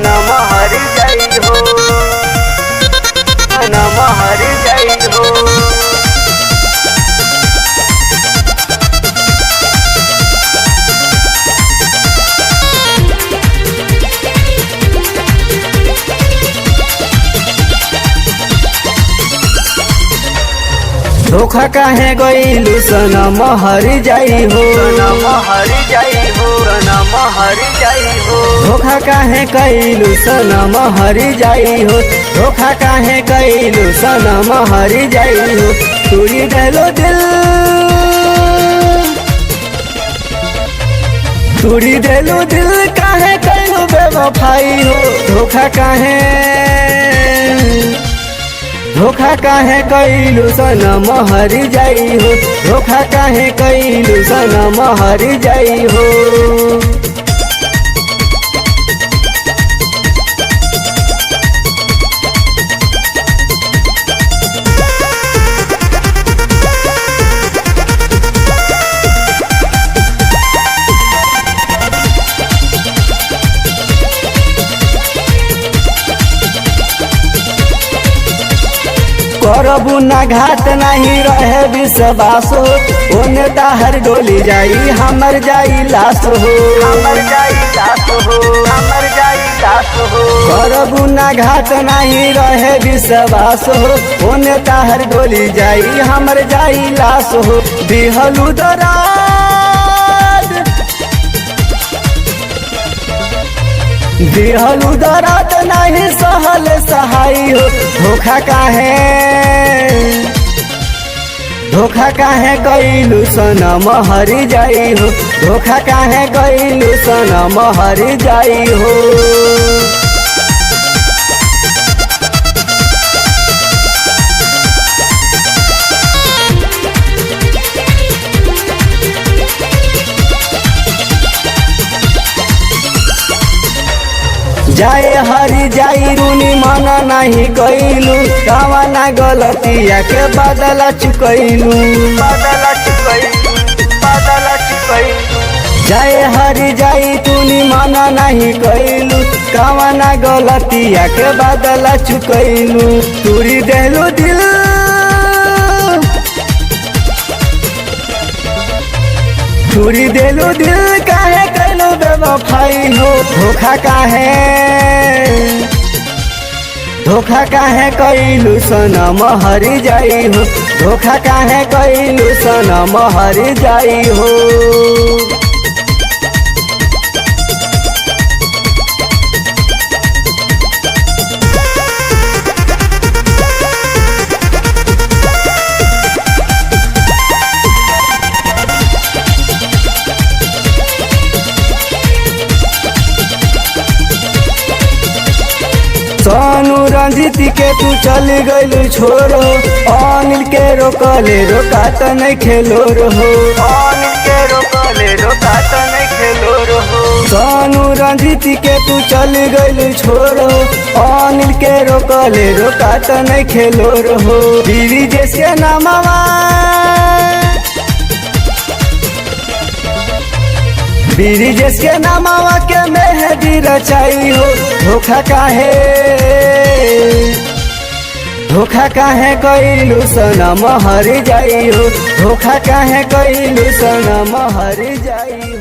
सनम हर जाई हो, सनम हर जाई हो। धोखा काहे गइलू सनम हर जाई हो, सनम हर जाई हो, सनम हर जाई हो। धोखा काहे कइलू सनम हर जाई हो, धोखा काहे कइलू सनम हर जाई हो। तोड़ी देलो दिल, तोड़ी देलो दिल, काहे कइलू बेवफाई हो। धोखा काहे, धोखा काहे कइलू सनम हर जाई हो, धोखा काहे कइलू सनम हर जाई हो। करबू ना घाट नहीं रहे विश्वास हो, ओने ताहर डोली जाई हमर जाई लाश हो, हमर जाई लाश हो, हमर जाई लाश हो। करबू ना घाट नहीं रहे विश्वास हो, ओने ताहर डोली जाई हमर जाई लाश हो। दिहलू दराद, दिहलू दराद नहीं सहल सहाई हो। धोखा काहे, धोखा काहे कइलू सनम हर जाई हो, धोखा काहे कइलू सनम हर जाई हो। जाए हरी जाई रूनी मना नहीं कइलू, कवना गलतिया के बदला चुकइलू, बदला चुकइलू, बदला चुकइलू। जाए हरी जाई तूनी मना नहीं कइलू, कवना गलतिया के बदला चुकइलू। तोड़ी देलू दिल, तोड़ी देलू दिल, काहे कइलू बेवफाई हो। धोखा काहे, धोखा काहे कइलू सनम हर जाई हो, धोखा काहे कइलू सनम हर जाई हो। सोनू रंजीत के तू चल गइलू छोरो, अनिल के रोकले रोकात नहीं खेलो रहो, अनिल के रोकले रोकात नहीं खेलो रहो। सोनू रंजीत के तू चल गइलू छोरो, अनिल के रोकले रोकात नहीं खेलो रहो। बीवी जैसे नामवा, बीरी जिसके नामवा के मेहदी रचाई हो। धोखा काहे, धोखा काहे कइलू सनम हर जाई हो, धोखा काहे कइलू सनम हर जाई हो।